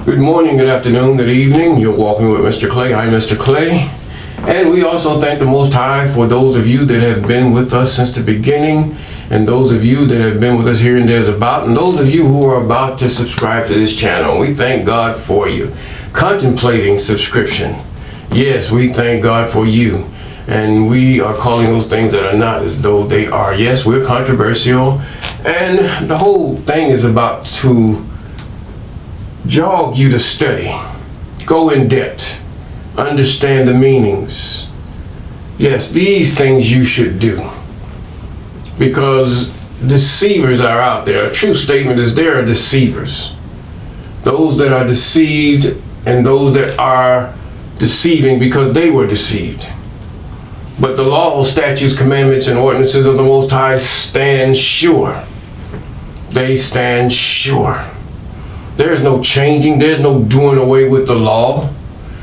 Good morning, good afternoon, good evening. You're walking with Mr. Clay. I'm Mr. Clay. And we also thank the Most High for those of you that have been with us since the beginning, and those of you that have been with us here and there's about, and those of you who are about to subscribe to this channel. We thank God for you. Contemplating subscription. Yes, we thank God for you. And we are calling those things that are not as though they are. Yes, we're controversial. And the whole thing is about to jog you to study, go in depth, understand the meanings. Yes, these things you should do, because deceivers are out there. A true statement is there are deceivers. Those that are deceived and those that are deceiving because they were deceived. But the law, statutes, commandments, and ordinances of the Most High stand sure. They stand sure. There is no changing. There's no doing away with the law.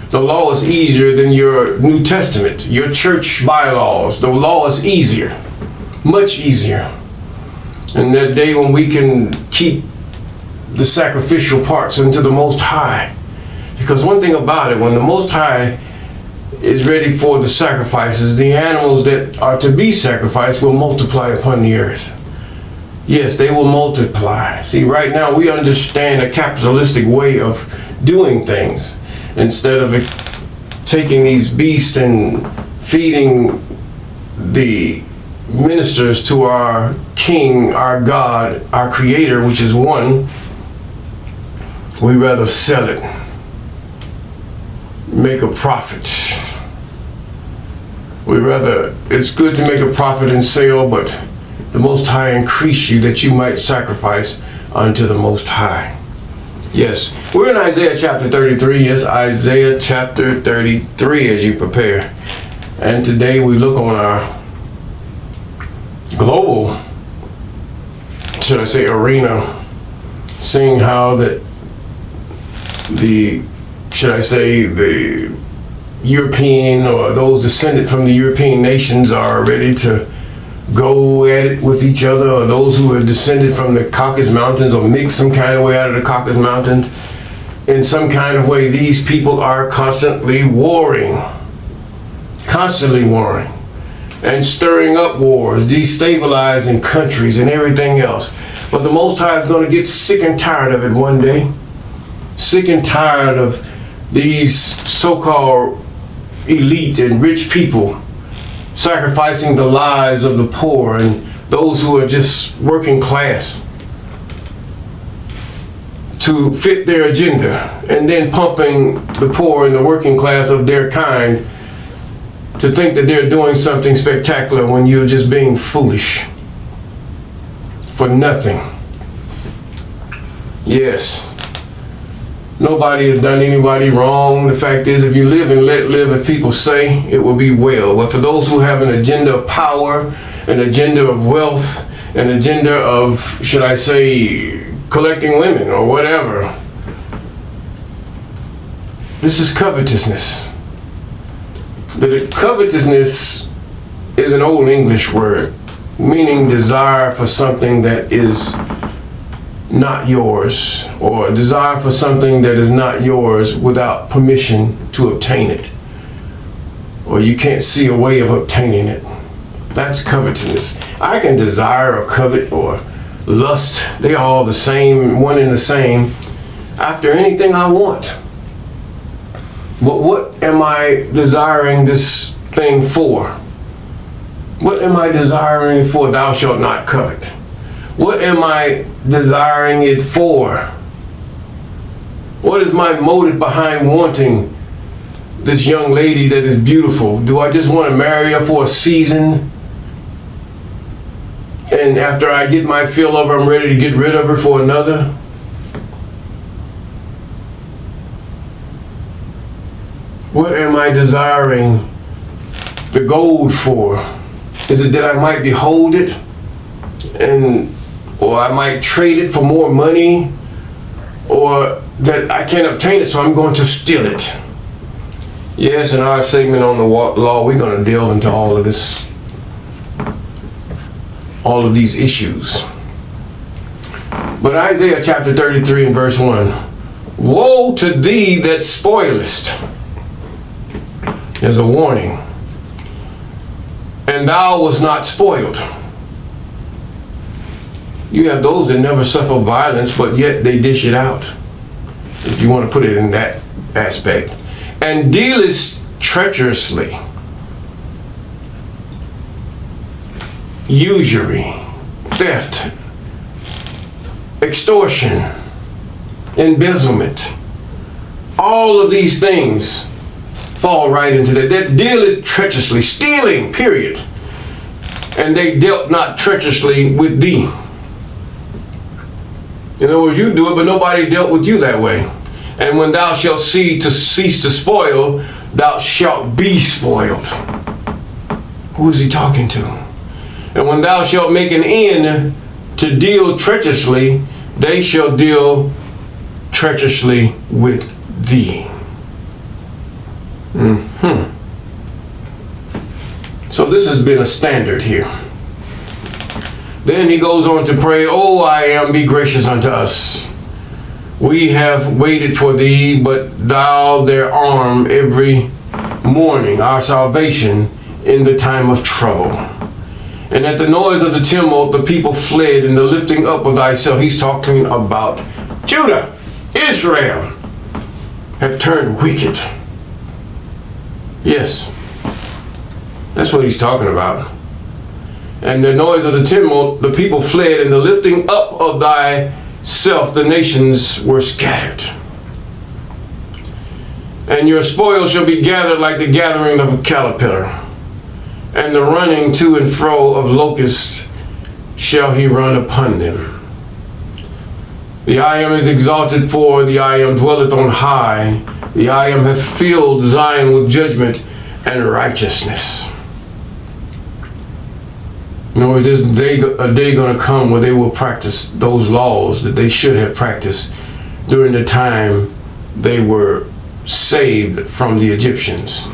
The law is easier than your New Testament, your church bylaws. The law is easier, much easier. And that day when we can keep the sacrificial parts unto the Most High. Because one thing about it, when the Most High is ready for the sacrifices, the animals that are to be sacrificed will multiply upon the earth. Yes, they will multiply. See, right now we understand a capitalistic way of doing things. Instead of taking these beasts and feeding the ministers to our King, our God, our Creator, which is one, we rather sell it, make a profit. It's good to make a profit and sell, but the Most High increase you that you might sacrifice unto the Most High. Yes, we're in Isaiah chapter 33. Yes, Isaiah chapter 33 as you prepare. And today we look on our global, should I say, arena, seeing how that the European or those descended from the European nations are ready to go at it with each other, or those who are descended from the Caucasus Mountains or mix some kind of way out of the Caucasus Mountains. In some kind of way, these people are constantly warring, and stirring up wars, destabilizing countries and everything else. But the Most High is going to get sick and tired of it one day. Sick and tired of these so-called elite and rich people sacrificing the lives of the poor and those who are just working class to fit their agenda, and then pumping the poor and the working class of their kind to think that they're doing something spectacular when you're just being foolish for nothing. Yes. Nobody has done anybody wrong. The fact is, if you live and let live, as people say, it will be well. But for those who have an agenda of power, an agenda of wealth, an agenda of, should I say, collecting women or whatever, this is covetousness. The covetousness is an old English word, meaning desire for something that is not yours, or a desire for something that is not yours without permission to obtain it, or you can't see a way of obtaining it. That's covetousness. I can desire or covet or lust, they are all the same, one and the same, after anything I want. But what am I desiring this thing for? What am I desiring for? Thou shalt not covet. What am I desiring it for? What is my motive behind wanting this young lady that is beautiful? Do I just want to marry her for a season? And after I get my fill of her, I'm ready to get rid of her for another? What am I desiring the gold for? Is it that I might behold it or I might trade it for more money, or that I can't obtain it, so I'm going to steal it? Yes, in our segment on the law, we're going to delve into all of these issues. But Isaiah chapter 33 and verse 1, Woe to thee that spoilest. There's a warning. And thou was not spoiled. You have those that never suffer violence, but yet they dish it out, if you want to put it in that aspect. And dealest treacherously. Usury, theft, extortion, embezzlement. All of these things fall right into that. That dealeth treacherously, stealing, period. And they dealt not treacherously with thee. In other words, you do it, but nobody dealt with you that way. And when thou shalt cease to spoil, thou shalt be spoiled. Who is he talking to? And when thou shalt make an end to deal treacherously, they shall deal treacherously with thee. So this has been a standard here. Then he goes on to pray, O I am, be gracious unto us. We have waited for thee, but thou their arm every morning, our salvation in the time of trouble. And at the noise of the tumult, the people fled, in the lifting up of thyself. He's talking about Judah, Israel, have turned wicked. Yes, that's what he's talking about. And the noise of the tumult, the people fled, and the lifting up of thyself, the nations were scattered. And your spoil shall be gathered like the gathering of a caterpillar, and the running to and fro of locusts shall he run upon them. The I am is exalted, for the I am dwelleth on high. The I am hath filled Zion with judgment and righteousness. You know, there's a day going to come where they will practice those laws that they should have practiced during the time they were saved from the Egyptians.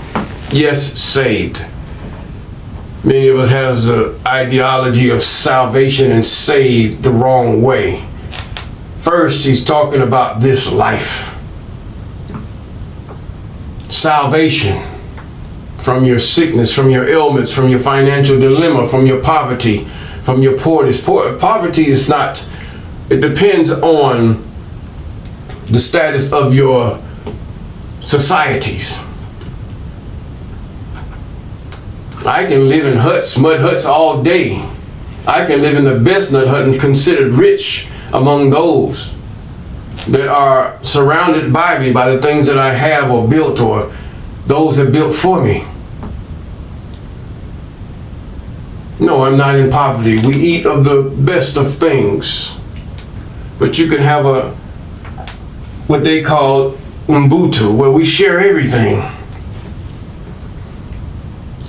Yes, saved. Many of us has the ideology of salvation and saved the wrong way. First, he's talking about this life. Salvation from your sickness, from your ailments, from your financial dilemma, from your poverty, from your poorness. Poverty is not, it depends on the status of your societies. I can live in huts, mud huts all day. I can live in the best mud hut and considered rich among those that are surrounded by me, by the things that I have or built, or those that built for me. No, I'm not in poverty. We eat of the best of things. But you can have what they call Ubuntu, where we share everything.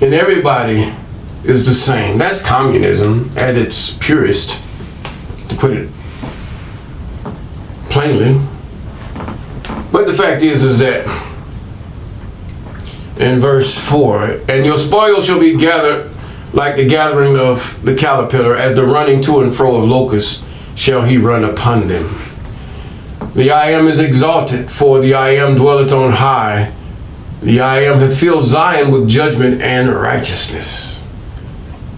And everybody is the same. That's communism at its purest, to put it plainly. But the fact is that in verse 4, and your spoil shall be gathered like the gathering of the caterpillar, as the running to and fro of locusts shall he run upon them. The I am is exalted, for the I am dwelleth on high. The I am hath filled Zion with judgment and righteousness.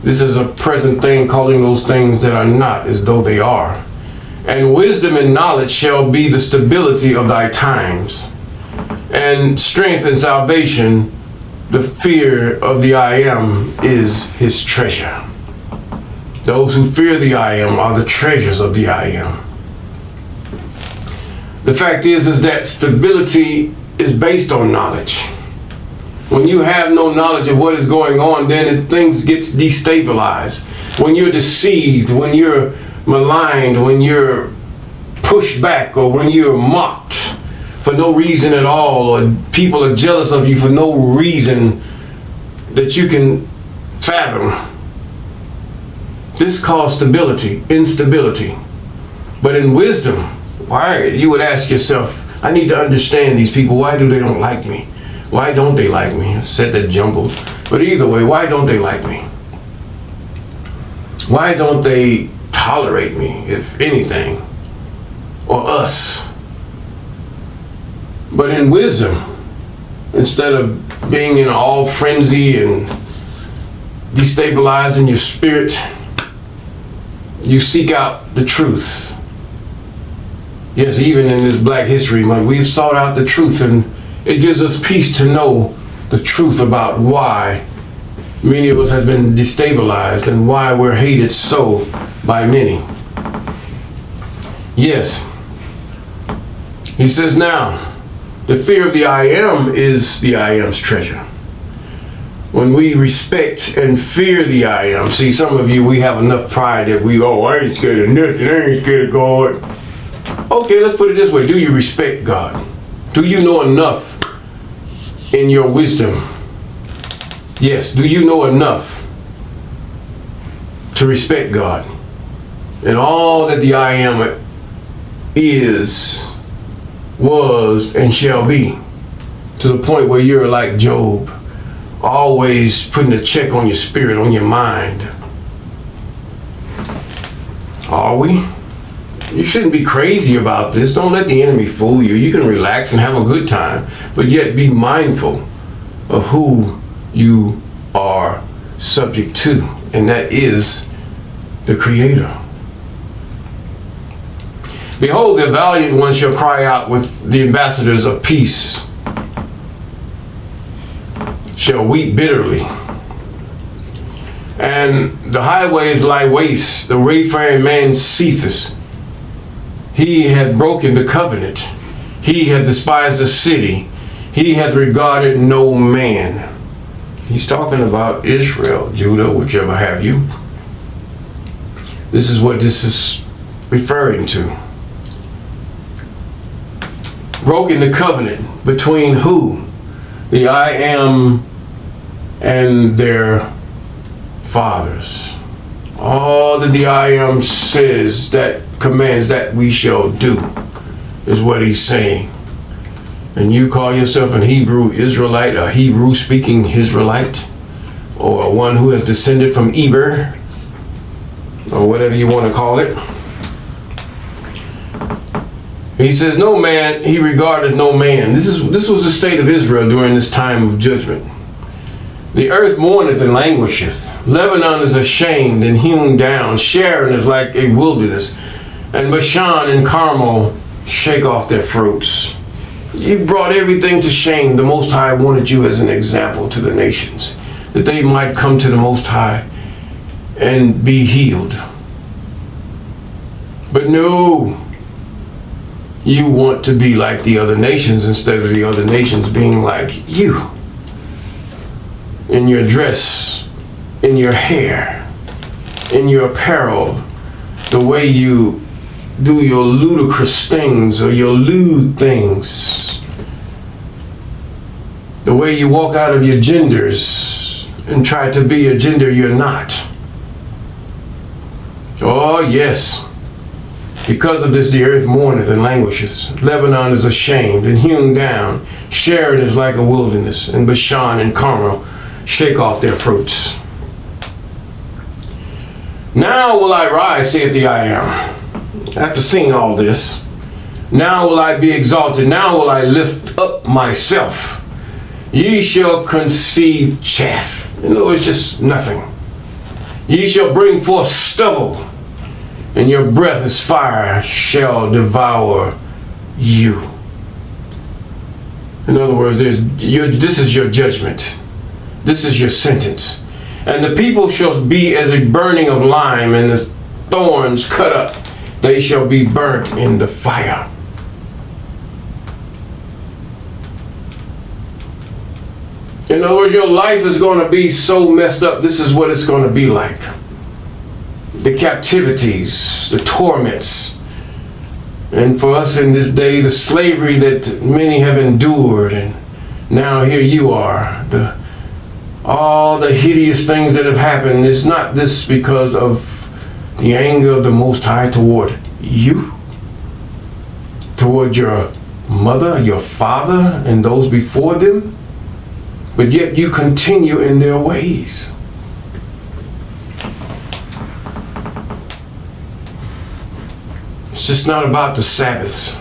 This is a present thing, calling those things that are not as though they are. And wisdom and knowledge shall be the stability of thy times, and strength and salvation. The fear of the I am is his treasure. Those who fear the I am are the treasures of the I am. The fact is that stability is based on knowledge. When you have no knowledge of what is going on, then things get destabilized. When you're deceived, when you're maligned, when you're pushed back, or when you're mocked for no reason at all, or people are jealous of you for no reason that you can fathom, this causes stability, instability. But in wisdom, why, you would ask yourself, I need to understand these people. Why do they don't like me? Why don't they like me? I said that jumbled. But either way, why don't they like me? Why don't they tolerate me, if anything? Or us? But in wisdom, instead of being in all frenzy and destabilizing your spirit, you seek out the truth. Yes, even in this Black History Month, we've sought out the truth, and it gives us peace to know the truth about why many of us have been destabilized and why we're hated so by many. Yes. He says now, the fear of the I Am is the I Am's treasure. When we respect and fear the I Am, see, some of you, we have enough pride that I ain't scared of nothing, I ain't scared of God. Okay, let's put it this way. Do you respect God? Do you know enough in your wisdom? Yes, do you know enough to respect God and all that the I Am is, was, and shall be, to the point where you're like Job, always putting a check on your spirit, on your mind? Are we? You shouldn't be crazy about this. Don't let the enemy fool you. You can relax and have a good time, but yet be mindful of who you are subject to, and that is the Creator. Behold, the valiant ones shall cry out with the ambassadors of peace, shall weep bitterly. And the highways lie waste, the wayfaring man ceaseth. He had broken the covenant. He had despised the city. He hath regarded no man. He's talking about Israel, Judah, whichever have you. This is what this is referring to. Broken the covenant between who? The I Am and their fathers. All that the I Am says, that commands that we shall do, is what he's saying. And you call yourself an Hebrew Israelite, a Hebrew speaking Israelite, or one who has descended from Eber, or whatever you want to call it. He says, no man, he regarded no man. This was the state of Israel during this time of judgment. The earth mourneth and languisheth. Lebanon is ashamed and hewn down. Sharon is like a wilderness. And Bashan and Carmel shake off their fruits. You brought everything to shame. The Most High wanted you as an example to the nations, that they might come to the Most High and be healed. But no, you want to be like the other nations instead of the other nations being like you. In your dress, in your hair, in your apparel, the way you do your ludicrous things or your lewd things, the way you walk out of your genders and try to be a gender you're not. Oh yes, because of this the earth mourneth and languishes. Lebanon is ashamed and hewn down. Sharon is like a wilderness, and Bashan and Carmel shake off their fruits. Now will I rise, saith the I Am. After seeing all this, now will I be exalted, now will I lift up myself. Ye shall conceive chaff. In other words, just nothing. Ye shall bring forth stubble, and your breath as fire shall devour you. In other words, this is your judgment. This is your sentence. And the people shall be as a burning of lime, and as thorns cut up. They shall be burnt in the fire. In other words, your life is going to be so messed up. This is what it's going to be like. The captivities, the torments, and for us in this day, the slavery that many have endured. And now here you are. All the hideous things that have happened. It's not this because of the anger of the Most High toward you, toward your mother, your father, and those before them, but yet you continue in their ways. It's just not about the Sabbaths.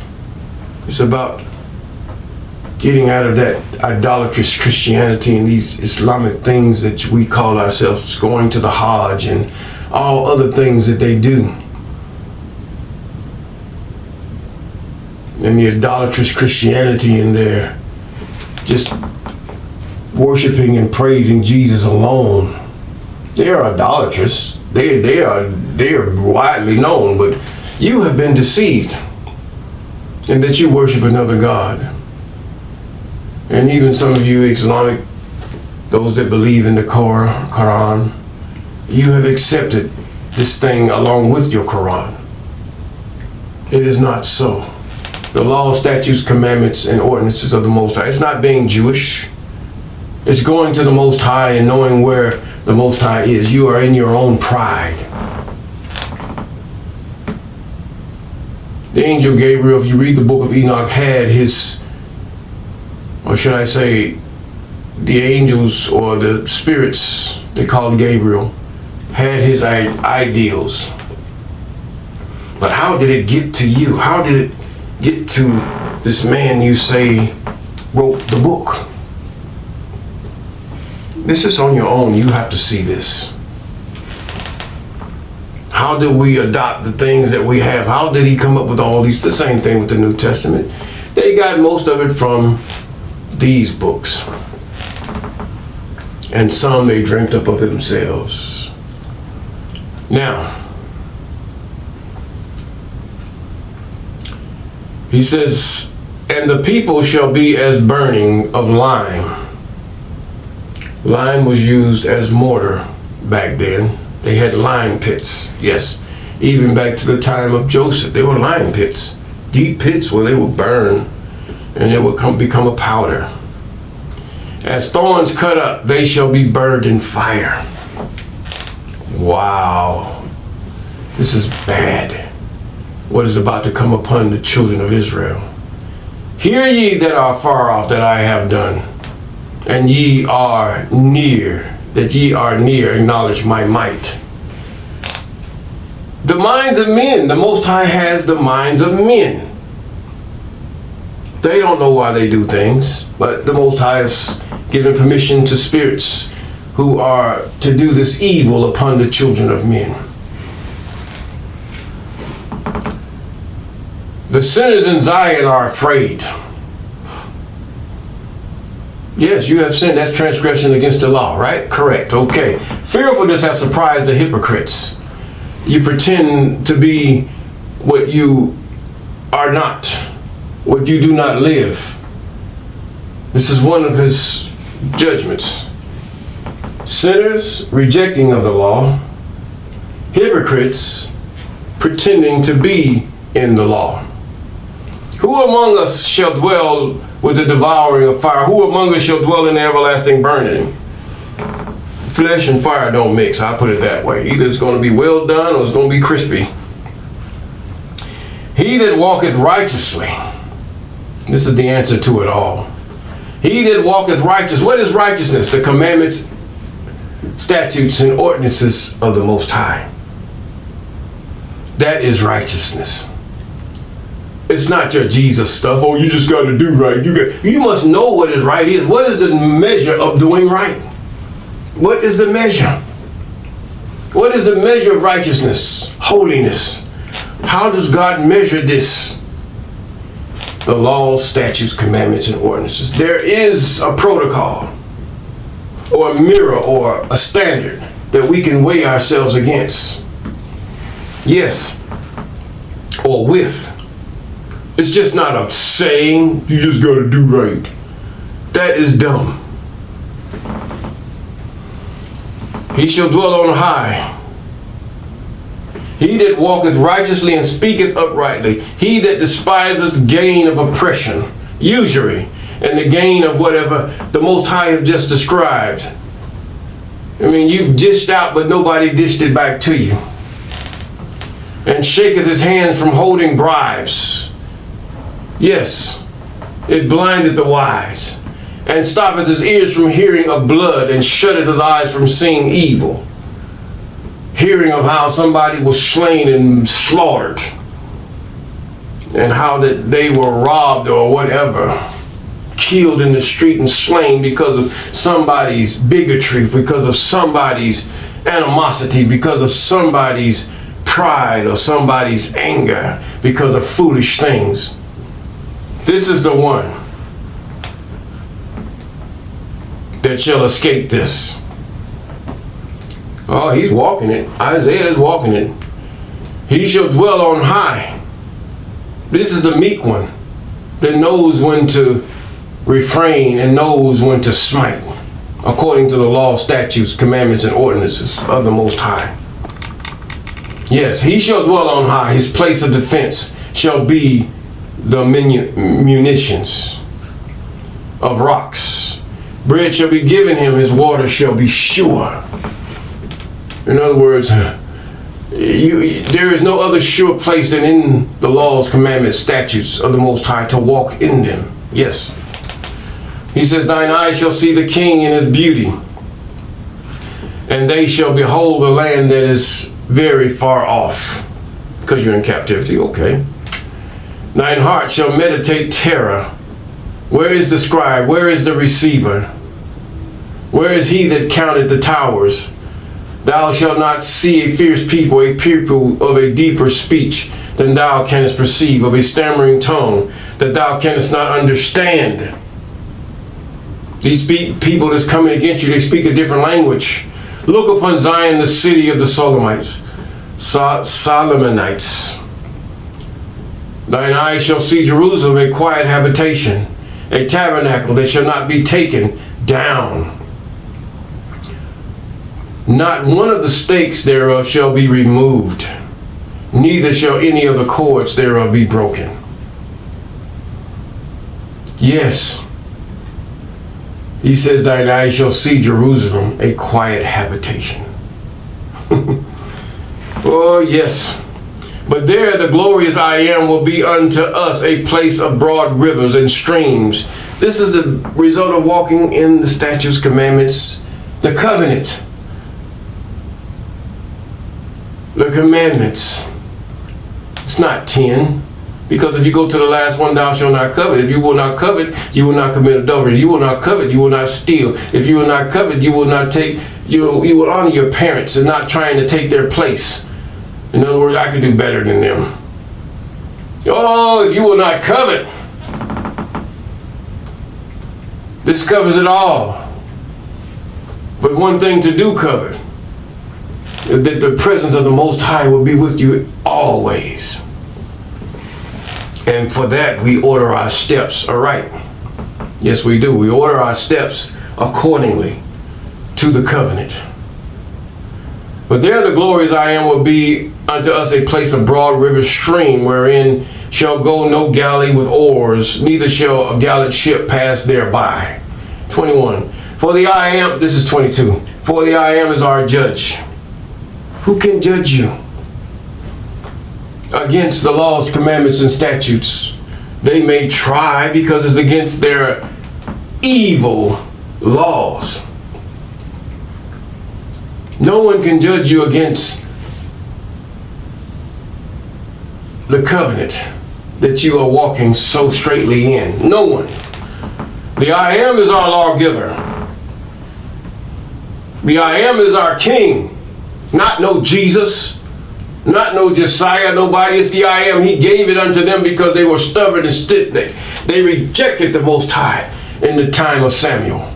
It's about getting out of that idolatrous Christianity and these Islamic things that we call ourselves, going to the Hajj and all other things that they do. And the idolatrous Christianity, and they're just worshiping and praising Jesus alone. They are idolatrous. They are widely known, but you have been deceived, and that you worship another God. And even some of you Islamic, those that believe in the Quran, you have accepted this thing along with your Quran. It is not so. The law, statutes, commandments, and ordinances of the Most High. It's not being Jewish. It's going to the Most High and knowing where the Most High is. You are in your own pride. The angel Gabriel, if you read the book of Enoch, had his, or should I say, the angels or the spirits they called Gabriel, had his ideals. But how did it get to you? How did it get to this man you say wrote the book? This is on your own. You have to see this. How did we adopt the things that we have? How did he come up with all these? The same thing with the New Testament. They got most of it from these books. And some they dreamt up of themselves. Now, he says, and the people shall be as burning of lime. Lime was used as mortar back then. They had lime pits, yes. Even back to the time of Joseph, they were lime pits. Deep pits where they would burn and it would become a powder. As thorns cut up, they shall be burned in fire. Wow. This is bad. What is about to come upon the children of Israel. Hear ye that are far off that I have done, and ye are near, that ye are near, acknowledge my might. The minds of men, the Most High has the minds of men. They don't know why they do things, but the Most High has given permission to spirits who are to do this evil upon the children of men. The sinners in Zion are afraid. Yes, you have sinned. That's transgression against the law, right? Correct. Okay. Fearfulness has surprised the hypocrites. You pretend to be what you are not, what you do not live. This is one of his judgments. Sinners rejecting of the law, hypocrites pretending to be in the law. Who among us shall dwell with the devouring of fire? Who among us shall dwell in the everlasting burning? Flesh and fire don't mix, I'll put it that way. Either it's going to be well done or it's going to be crispy. He that walketh righteously. This is the answer to it all. He that walketh righteous. What is righteousness? The commandments, statutes, and ordinances of the Most High. That is righteousness. It's not your Jesus stuff. Oh, you just got to do right. You must know what is right is. What is the measure of doing right? What is the measure? What is the measure of righteousness, holiness? How does God measure this? The laws, statutes, commandments, and ordinances. There is a protocol or a mirror or a standard that we can weigh ourselves against. Yes. Or with. It's just not a saying, you just gotta do right. That is dumb. He shall dwell on high. He that walketh righteously and speaketh uprightly. He that despiseth gain of oppression, usury, and the gain of whatever the Most High have just described. I mean, you've dished out, but nobody dished it back to you. And shaketh his hands from holding bribes. Yes, it blinded the wise, and stoppeth his ears from hearing of blood, and shutteth his eyes from seeing evil. Hearing of how somebody was slain and slaughtered, and how that they were robbed or whatever. killed in the street and slain because of somebody's bigotry, because of somebody's animosity, because of somebody's pride or somebody's anger, because of foolish things. This is the one that shall escape this. Oh, he's walking it. Isaiah is walking it. He shall dwell on high. This is the meek one that knows when to refrain and knows when to smite, according to the law, statutes, commandments, and ordinances of the Most High. Yes, he shall dwell on high. His place of defense shall be the munitions of rocks. Bread shall be given him, his water shall be sure. In other words, there is no other sure place than in the laws, commandments, statutes of the Most High to walk in them. Yes. He says, thine eyes shall see the King in his beauty, and they shall behold the land that is very far off. Because you're in captivity, okay. Thine heart shall meditate terror. Where is the scribe? Where is the receiver? Where is he that counted the towers? Thou shalt not see a fierce people, a people of a deeper speech than thou canst perceive, of a stammering tongue that thou canst not understand. These people that's coming against you, they speak a different language. Look upon Zion, the city of the Solomonites. Thine eyes shall see Jerusalem, a quiet habitation, a tabernacle that shall not be taken down. Not one of the stakes thereof shall be removed, neither shall any of the cords thereof be broken. Yes. He says, thine eyes shall see Jerusalem, a quiet habitation. Oh, yes. But there the glorious I am will be unto us a place of broad rivers and streams. This is the result of walking in the statutes, commandments, the covenant, the commandments. It's not 10. Because if you go to the last one, thou shalt not covet. If you will not covet, you will not commit adultery. If you will not covet, you will not steal. If you will not covet, you will not take, you will honor your parents and not trying to take their place. In other words, I can do better than them. Oh, if you will not covet. This covers it all. But one thing to do cover, is that the presence of the Most High will be with you always. And for that, we order our steps aright. Yes, we do. We order our steps accordingly to the covenant. But there the glories I am will be unto us a place of broad river stream, wherein shall go no galley with oars, neither shall a gallant ship pass thereby. 21. For the I am, this is 22. For the I am is our judge. Who can judge you? Against the laws, commandments, and statutes. They may try because it's against their evil laws. No one can judge you against the covenant that you are walking so straightly in. No one. The I am is our lawgiver. The I am is our king. Not no Jesus. Not no Josiah, nobody. It's the I am. He gave it unto them because they were stubborn and stiff-necked. They rejected the Most High in the time of Samuel.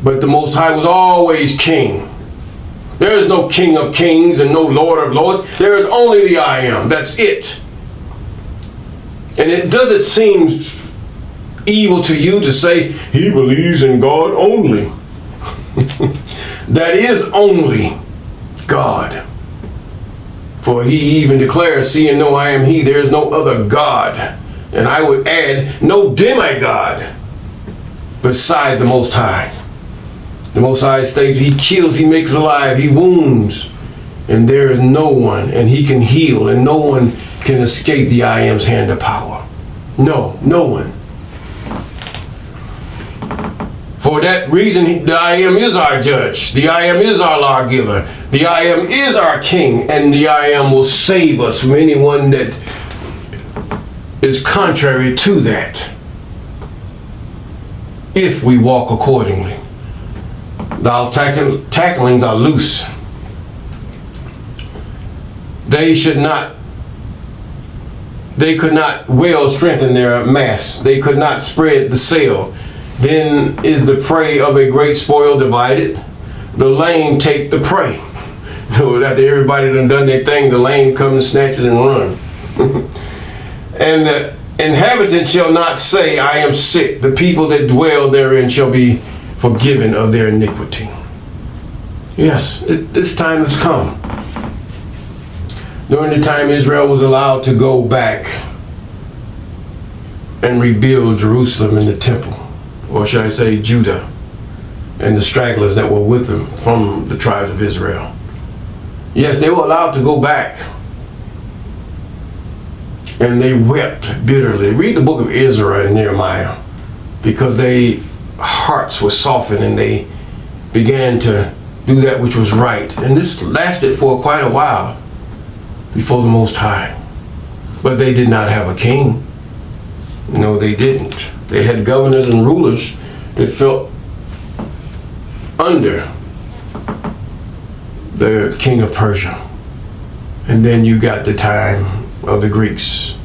But the Most High was always king. There is no king of kings and no lord of lords. There is only the I am. That's it. And it doesn't seem evil to you to say he believes in God only. That is only God. For he even declares, seeing no I am he, there is no other God. And I would add, no demigod beside the Most High. The Most High states he kills, he makes alive, he wounds. And there is no one, and he can heal, and no one can escape the I am's hand of power. No, no one. For that reason, the I am is our judge. The I am is our lawgiver. The I am is our king. And the I am will save us from anyone that is contrary to that. if we walk accordingly. Our tacklings are loose. They could not well strengthen their mass. They could not spread the sail. Then is the prey of a great spoil divided. The lame take the prey. So after everybody done their thing, the lame comes, snatches, and run. And the inhabitants shall not say, I am sick. The people that dwell therein shall be forgiven of their iniquity. Yes, this time has come. During the time Israel was allowed to go back and rebuild Jerusalem and the temple, or should I say Judah, and the stragglers that were with them from the tribes of Israel. Yes, they were allowed to go back, and they wept bitterly. Read the book of Ezra and Nehemiah, because their hearts were softened and they began to do that which was right. And this lasted for quite a while before the Most High. But they did not have a king. No, they didn't. They had governors and rulers that felt under the king of Persia. And then you got the time of the Greeks.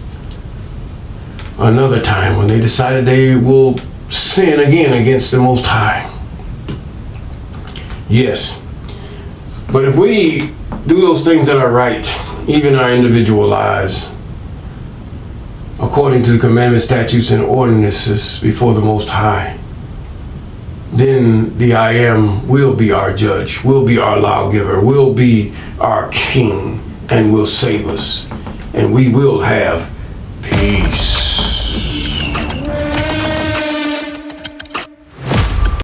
Another time when they decided they will sin again against the Most High. Yes. But if we do those things that are right, even our individual lives, according to the commandments, statutes, and ordinances before the Most High, then the I Am will be our judge, will be our lawgiver, will be our king, and will save us. And we will have peace.